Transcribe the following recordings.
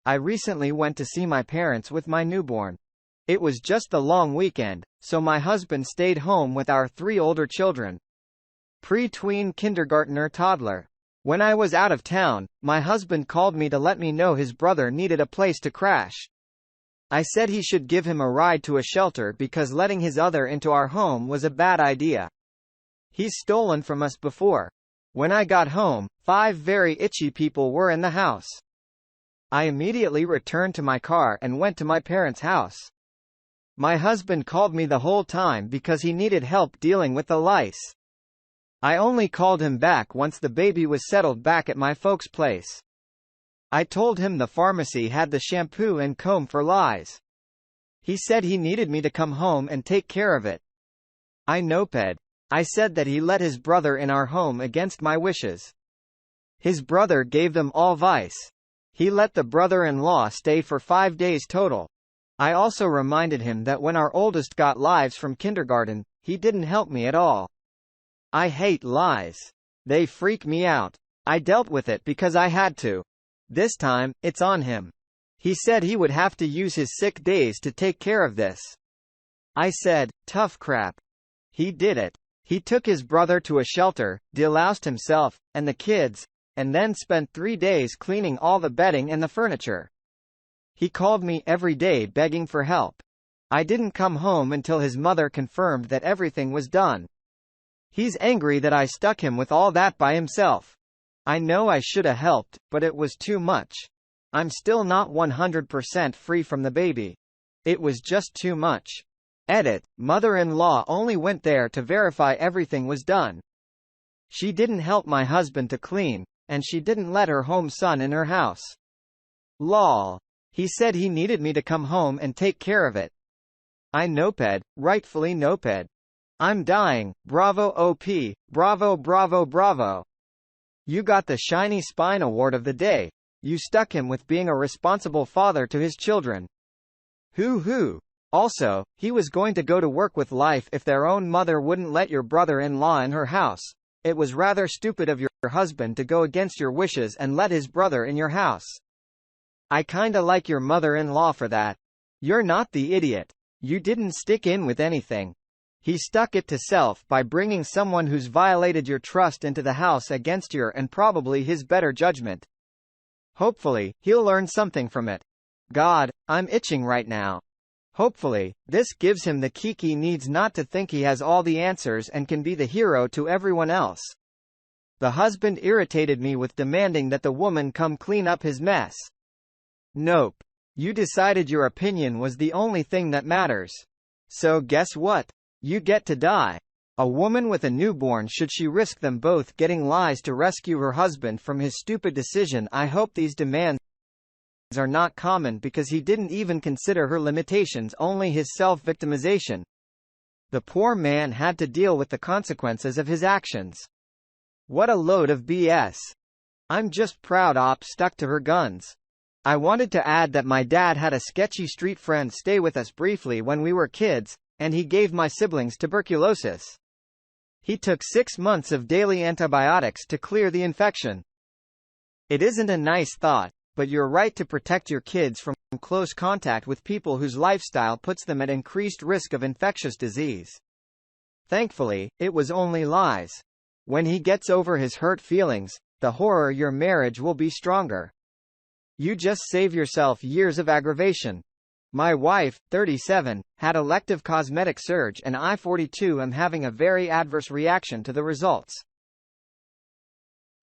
I recently went to see my parents with my newborn. It was just the long weekend, so my husband stayed home with our 3 older children. Pre-tween, kindergartner, toddler. When I was out of town, my husband called me to let me know his brother needed a place to crash. I said he should give him a ride to a shelter because letting his other into our home was a bad idea. He's stolen from us before. When I got home, 5 very itchy people were in the house. I immediately returned to my car and went to my parents' house. My husband called me the whole time because he needed help dealing with the lice. I only called him back once the baby was settled back at my folks' place. I told him the pharmacy had the shampoo and comb for lice. He said he needed me to come home and take care of it. I noped. I said that he let his brother in our home against my wishes. His brother gave them all vice. He let the brother-in-law stay for 5 days total. I also reminded him that when our oldest got lives from kindergarten, he didn't help me at all. I hate lies. They freak me out. I dealt with it because I had to. This time, it's on him. He said he would have to use his sick days to take care of this. I said, tough crap. He did it. He took his brother to a shelter, deloused himself, and the kids, and then spent 3 days cleaning all the bedding and the furniture. He called me every day begging for help. I didn't come home until his mother confirmed that everything was done. He's angry that I stuck him with all that by himself. I know I should have helped, but it was too much. I'm still not 100% free from the baby. It was just too much. Edit, mother-in-law only went there to verify everything was done. She didn't help my husband to clean, and she didn't let her home son in her house. Lol. He said he needed me to come home and take care of it. I noped, rightfully noped. I'm dying, bravo OP, bravo bravo bravo. You got the Shiny Spine Award of the day. You stuck him with being a responsible father to his children. Hoo. Also, he was going to go to work with life if their own mother wouldn't let your brother-in-law in her house. It was rather stupid of your husband to go against your wishes and let his brother in your house. I kinda like your mother-in-law for that. You're not the idiot. You didn't stick in with anything. He stuck it to self by bringing someone who's violated your trust into the house against your and probably his better judgment. Hopefully, he'll learn something from it. God, I'm itching right now. Hopefully, this gives him the kick he needs not to think he has all the answers and can be the hero to everyone else. The husband irritated me with demanding that the woman come clean up his mess. Nope. You decided your opinion was the only thing that matters. So guess what? You get to die. A woman with a newborn, should she risk them both getting lies to rescue her husband from his stupid decision? I hope these demands are not common because he didn't even consider her limitations, only his self-victimization. The poor man had to deal with the consequences of his actions. What a load of BS. I'm just proud Op stuck to her guns. I wanted to add that my dad had a sketchy street friend stay with us briefly when we were kids, and he gave my siblings tuberculosis. He took 6 months of daily antibiotics to clear the infection. It isn't a nice thought, but you're right to protect your kids from close contact with people whose lifestyle puts them at increased risk of infectious disease. Thankfully, it was only lies. When he gets over his hurt feelings, the horror your marriage will be stronger. You just save yourself years of aggravation. My wife, 37, had elective cosmetic surgery and I, 42, am having a very adverse reaction to the results.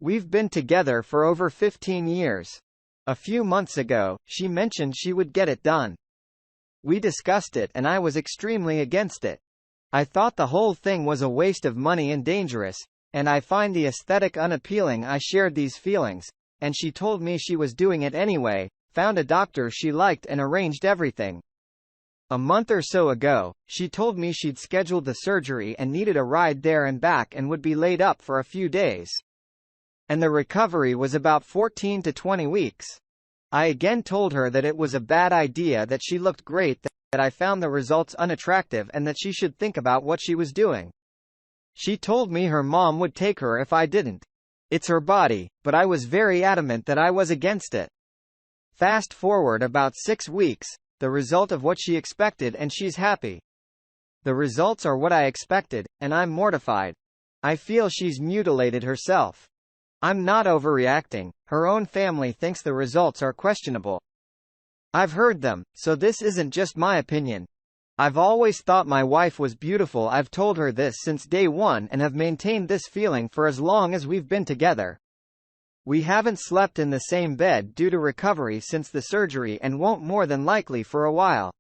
We've been together for over 15 years. A few months ago, she mentioned she would get it done. We discussed it and I was extremely against it. I thought the whole thing was a waste of money and dangerous, and I find the aesthetic unappealing. I shared these feelings, and she told me she was doing it anyway, found a doctor she liked and arranged everything. A month or so ago, she told me she'd scheduled the surgery and needed a ride there and back and would be laid up for a few days. And the recovery was about 14 to 20 weeks. I again told her that it was a bad idea, that she looked great, that I found the results unattractive and that she should think about what she was doing. She told me her mom would take her if I didn't. It's her body, but I was very adamant that I was against it. Fast forward about 6 weeks, the result of what she expected and she's happy. The results are what I expected, and I'm mortified. I feel she's mutilated herself. I'm not overreacting, her own family thinks the results are questionable. I've heard them, so this isn't just my opinion. I've always thought my wife was beautiful. I've told her this since day one and have maintained this feeling for as long as we've been together. We haven't slept in the same bed due to recovery since the surgery and won't more than likely for a while.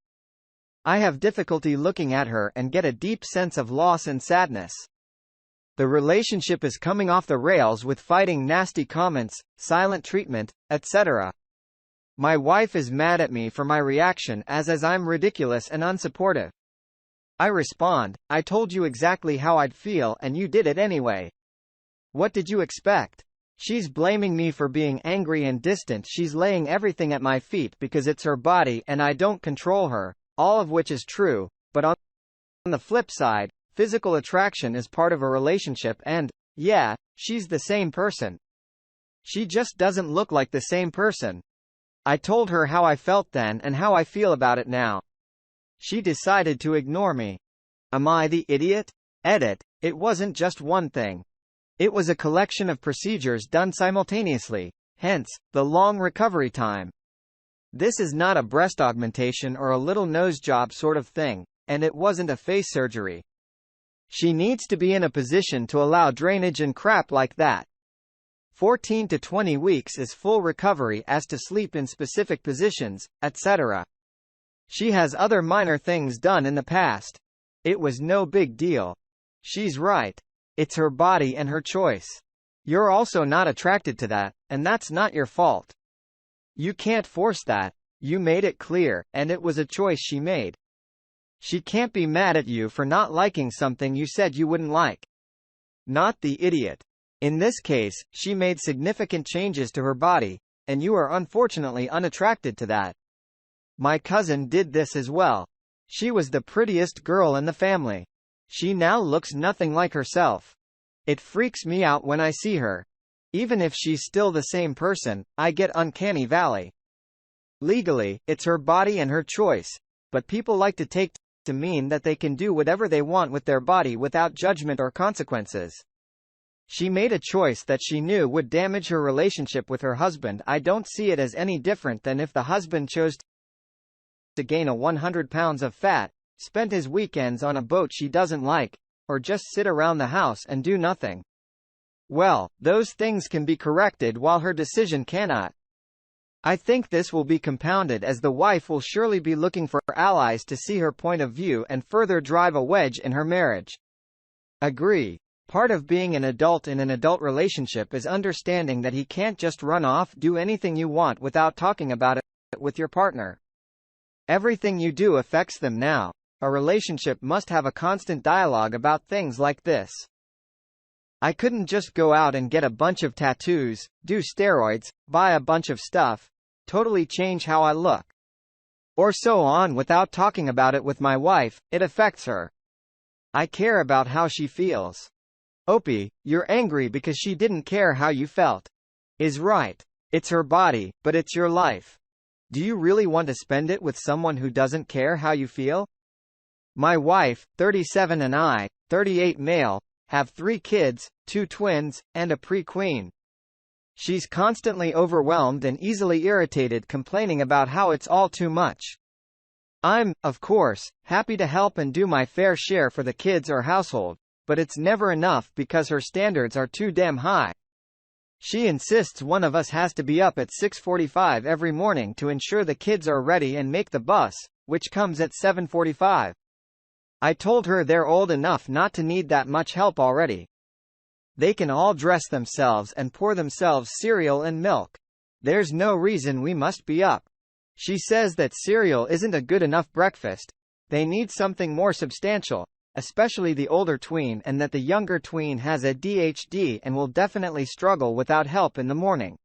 I have difficulty looking at her and get a deep sense of loss and sadness. The relationship is coming off the rails with fighting, nasty comments, silent treatment, etc. My wife is mad at me for my reaction as I'm ridiculous and unsupportive. I respond, I told you exactly how I'd feel and you did it anyway. What did you expect? She's blaming me for being angry and distant. She's laying everything at my feet because it's her body and I don't control her, all of which is true, but on the flip side, physical attraction is part of a relationship and, yeah, she's the same person. She just doesn't look like the same person. I told her how I felt then and how I feel about it now. She decided to ignore me. Am I the idiot? Edit, it wasn't just one thing. It was a collection of procedures done simultaneously, hence, the long recovery time. This is not a breast augmentation or a little nose job sort of thing, and it wasn't a face surgery. She needs to be in a position to allow drainage and crap like that. 14 to 20 weeks is full recovery as to sleep in specific positions, etc. She has other minor things done in the past. It was no big deal. She's right. It's her body and her choice. You're also not attracted to that, and that's not your fault. You can't force that. You made it clear, and it was a choice she made. She can't be mad at you for not liking something you said you wouldn't like. Not the idiot. In this case, she made significant changes to her body, and you are unfortunately unattracted to that. My cousin did this as well. She was the prettiest girl in the family. She now looks nothing like herself. It freaks me out when I see her. Even if she's still the same person, I get uncanny valley. Legally, it's her body and her choice, but people like to take to mean that they can do whatever they want with their body without judgment or consequences. She made a choice that she knew would damage her relationship with her husband. I don't see it as any different than if the husband chose to gain 100 pounds of fat, spend his weekends on a boat she doesn't like, or just sit around the house and do nothing. Well, those things can be corrected while her decision cannot. I think this will be compounded as the wife will surely be looking for allies to see her point of view and further drive a wedge in her marriage. Agree. Part of being an adult in an adult relationship is understanding that he can't just run off, do anything you want without talking about it with your partner. Everything you do affects them now. A relationship must have a constant dialogue about things like this. I couldn't just go out and get a bunch of tattoos, do steroids, buy a bunch of stuff, totally change how I look, or so on without talking about it with my wife. It affects her. I care about how she feels. Opie, you're angry because she didn't care how you felt. Is right. It's her body, but it's your life. Do you really want to spend it with someone who doesn't care how you feel? My wife, 37, and I, 38 male, have 3 kids, 2 twins, and a pre-queen. She's constantly overwhelmed and easily irritated, complaining about how it's all too much. I'm, of course, happy to help and do my fair share for the kids or household, but it's never enough because her standards are too damn high. She insists one of us has to be up at 6:45 every morning to ensure the kids are ready and make the bus, which comes at 7:45. I told her they're old enough not to need that much help already. They can all dress themselves and pour themselves cereal and milk. There's no reason we must be up. She says that cereal isn't a good enough breakfast. They need something more substantial, especially the older tween, and that the younger tween has ADHD and will definitely struggle without help in the morning.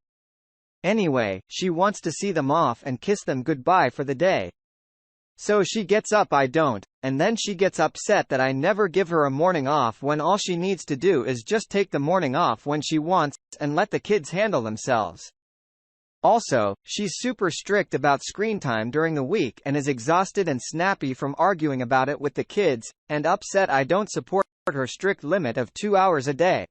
Anyway, she wants to see them off and kiss them goodbye for the day. So she gets up, I don't, and then she gets upset that I never give her a morning off when all she needs to do is just take the morning off when she wants, and let the kids handle themselves. Also, she's super strict about screen time during the week and is exhausted and snappy from arguing about it with the kids, and upset I don't support her strict limit of 2 hours a day.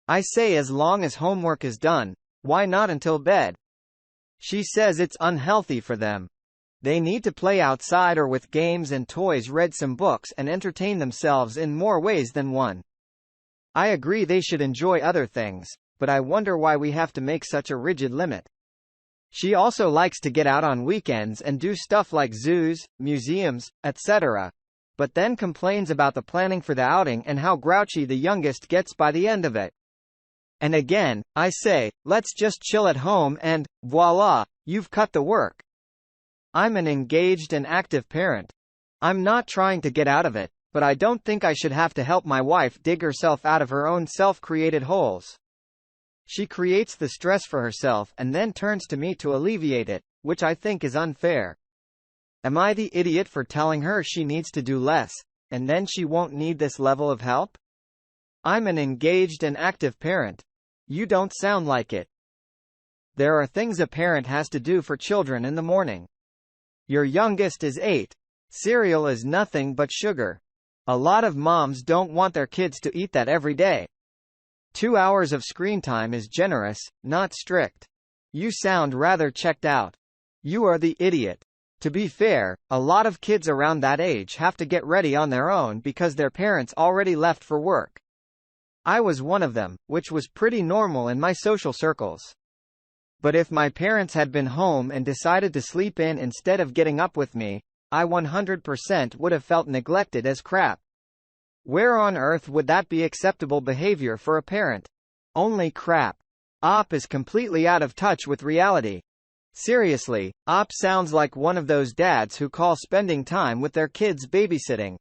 I say as long as homework is done, why not until bed? She says it's unhealthy for them. They need to play outside or with games and toys, read some books and entertain themselves in more ways than one. I agree they should enjoy other things, but I wonder why we have to make such a rigid limit. She also likes to get out on weekends and do stuff like zoos, museums, etc., but then complains about the planning for the outing and how grouchy the youngest gets by the end of it. And again, I say, let's just chill at home and, voila, you've cut the work. I'm an engaged and active parent. I'm not trying to get out of it, but I don't think I should have to help my wife dig herself out of her own self-created holes. She creates the stress for herself and then turns to me to alleviate it, which I think is unfair. Am I the idiot for telling her she needs to do less, and then she won't need this level of help? I'm an engaged and active parent. You don't sound like it. There are things a parent has to do for children in the morning. Your youngest is 8. Cereal is nothing but sugar. A lot of moms don't want their kids to eat that every day. 2 hours of screen time is generous, not strict. You sound rather checked out. You are the idiot. To be fair, a lot of kids around that age have to get ready on their own because their parents already left for work. I was one of them, which was pretty normal in my social circles. But if my parents had been home and decided to sleep in instead of getting up with me, I 100% would have felt neglected as crap. Where on earth would that be acceptable behavior for a parent? Only crap. Op is completely out of touch with reality. Seriously, Op sounds like one of those dads who call spending time with their kids babysitting.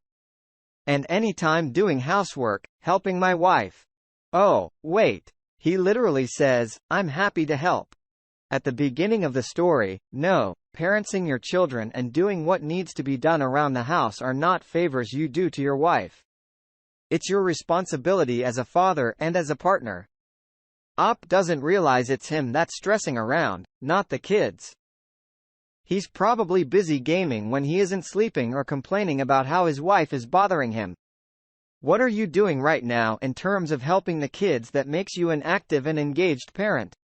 And any time doing housework, helping my wife. Oh, wait. He literally says, I'm happy to help. At the beginning of the story, no, parenting your children and doing what needs to be done around the house are not favors you do to your wife. It's your responsibility as a father and as a partner. Op doesn't realize it's him that's stressing around, not the kids. He's probably busy gaming when he isn't sleeping or complaining about how his wife is bothering him. What are you doing right now in terms of helping the kids that makes you an active and engaged parent?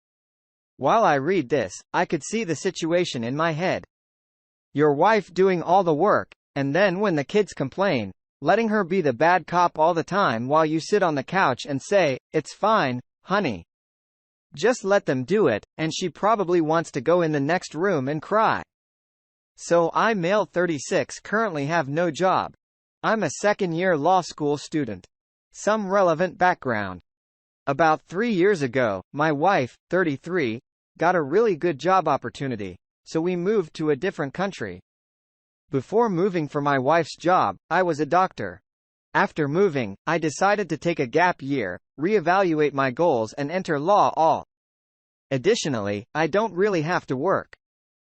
While I read this, I could see the situation in my head. Your wife doing all the work, and then when the kids complain, letting her be the bad cop all the time while you sit on the couch and say, it's fine, honey. Just let them do it, and she probably wants to go in the next room and cry. So I, male 36, currently have no job. I'm a second-year law school student. Some relevant background. About 3 years ago, my wife, 33, got a really good job opportunity, so we moved to a different country. Before moving for my wife's job, I was a doctor. After moving, I decided to take a gap year, reevaluate my goals and enter law all. Additionally, I don't really have to work.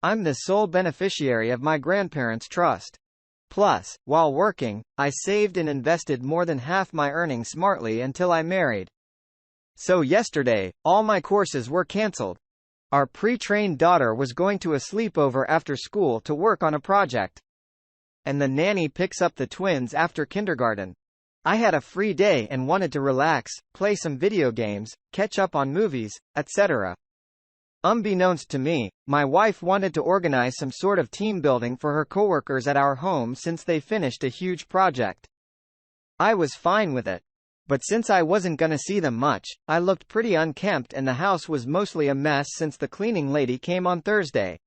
I'm the sole beneficiary of my grandparents' trust. Plus, while working, I saved and invested more than half my earnings smartly until I married. So yesterday, all my courses were cancelled. Our pre-trained daughter was going to a sleepover after school to work on a project. And the nanny picks up the twins after kindergarten. I had a free day and wanted to relax, play some video games, catch up on movies, etc. Unbeknownst to me, my wife wanted to organize some sort of team building for her coworkers at our home since they finished a huge project. I was fine with it. But since I wasn't gonna see them much, I looked pretty unkempt and the house was mostly a mess since the cleaning lady came on Thursday.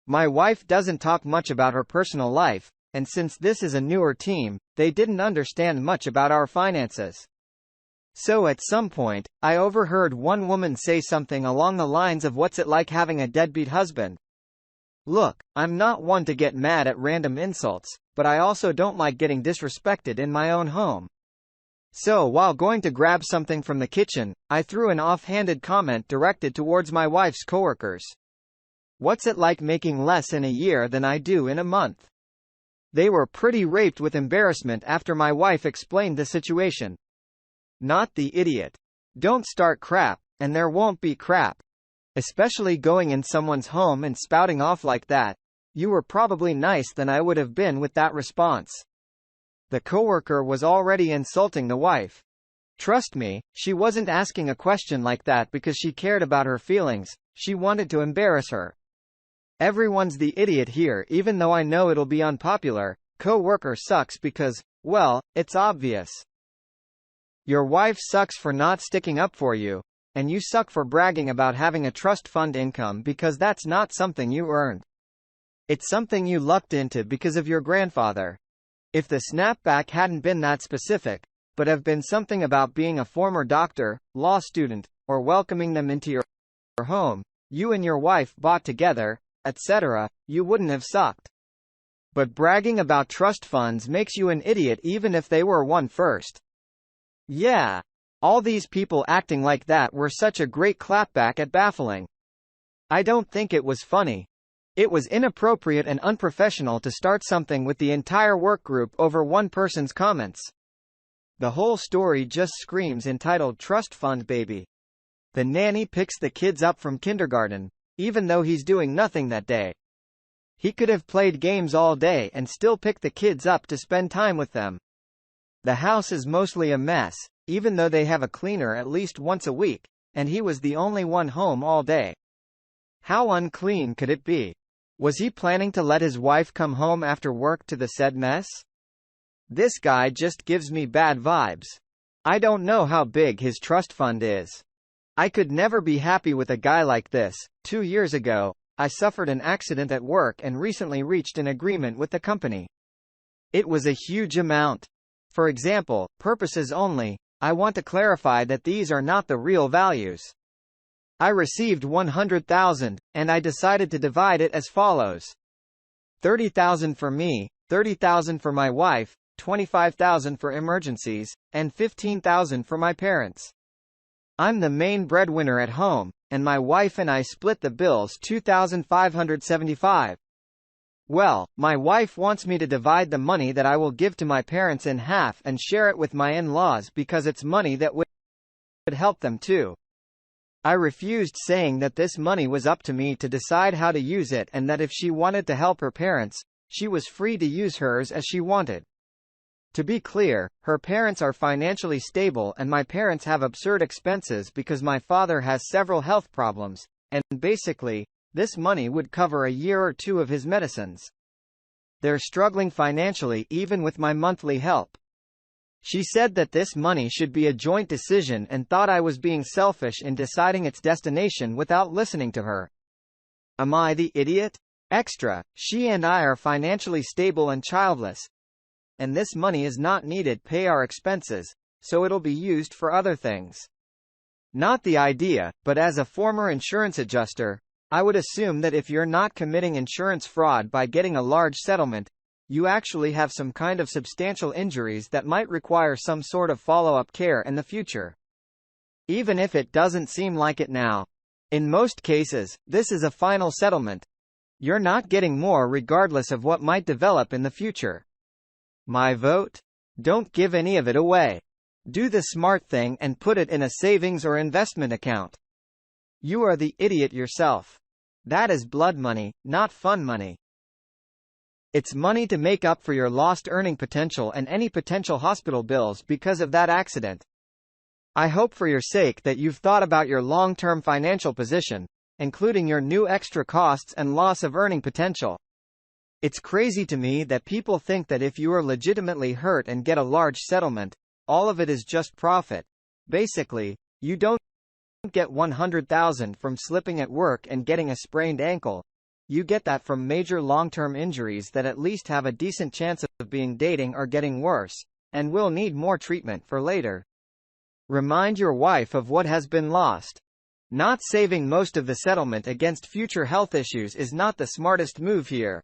My wife doesn't talk much about her personal life, and since this is a newer team, they didn't understand much about our finances. So at some point, I overheard one woman say something along the lines of, "What's it like having a deadbeat husband?" Look, I'm not one to get mad at random insults, but I also don't like getting disrespected in my own home. So while going to grab something from the kitchen, I threw an offhanded comment directed towards my wife's coworkers. What's it like making less in a year than I do in a month? They were pretty raped with embarrassment after my wife explained the situation. Not the idiot. Don't start crap, and there won't be crap. Especially going in someone's home and spouting off like that. You were probably nice than I would have been with that response. The coworker was already insulting the wife. Trust me, she wasn't asking a question like that because she cared about her feelings, she wanted to embarrass her. Everyone's the idiot here even though I know it'll be unpopular. Coworker sucks because, well, it's obvious. Your wife sucks for not sticking up for you, and you suck for bragging about having a trust fund income because that's not something you earned. It's something you lucked into because of your grandfather. If the snapback hadn't been that specific, but have been something about being a former doctor, law student, or welcoming them into your home, you and your wife bought together, etc., you wouldn't have sucked. But bragging about trust funds makes you an idiot even if they were one first. Yeah. All these people acting like that were such a great clapback at baffling. I don't think it was funny. It was inappropriate and unprofessional to start something with the entire work group over one person's comments. The whole story just screams entitled Trust Fund Baby. The nanny picks the kids up from kindergarten, even though he's doing nothing that day. He could have played games all day and still pick the kids up to spend time with them. The house is mostly a mess, even though they have a cleaner at least once a week, and he was the only one home all day. How unclean could it be? Was he planning to let his wife come home after work to the said mess? This guy just gives me bad vibes. I don't know how big his trust fund is. I could never be happy with a guy like this. 2 years ago, I suffered an accident at work and recently reached an agreement with the company. It was a huge amount. For example, purposes only, I want to clarify that these are not the real values. I received $100,000, and I decided to divide it as follows. $30,000 for me, $30,000 for my wife, $25,000 for emergencies, and $15,000 for my parents. I'm the main breadwinner at home, and my wife and I split the bills $2,575. Well, my wife wants me to divide the money that I will give to my parents in half and share it with my in-laws because it's money that would help them too. I refused, saying that this money was up to me to decide how to use it and that if she wanted to help her parents, she was free to use hers as she wanted. To be clear, her parents are financially stable and my parents have absurd expenses because my father has several health problems, and basically, this money would cover a year or two of his medicines. They're struggling financially even with my monthly help. She said that this money should be a joint decision and thought I was being selfish in deciding its destination without listening to her. Am I the idiot? Extra, she and I are financially stable and childless. And this money is not needed to pay our expenses, so it'll be used for other things. Not the idea, but as a former insurance adjuster, I would assume that if you're not committing insurance fraud by getting a large settlement, you actually have some kind of substantial injuries that might require some sort of follow-up care in the future. Even if it doesn't seem like it now. In most cases, this is a final settlement. You're not getting more regardless of what might develop in the future. My vote? Don't give any of it away. Do the smart thing and put it in a savings or investment account. You are the idiot yourself. That is blood money, not fun money. It's money to make up for your lost earning potential and any potential hospital bills because of that accident. I hope for your sake that you've thought about your long-term financial position, including your new extra costs and loss of earning potential. It's crazy to me that people think that if you are legitimately hurt and get a large settlement, all of it is just profit. Basically, you don't get $100,000 from slipping at work and getting a sprained ankle. You get that from major long-term injuries that at least have a decent chance of being dating or getting worse, and will need more treatment for later. Remind your wife of what has been lost. Not saving most of the settlement against future health issues is not the smartest move here.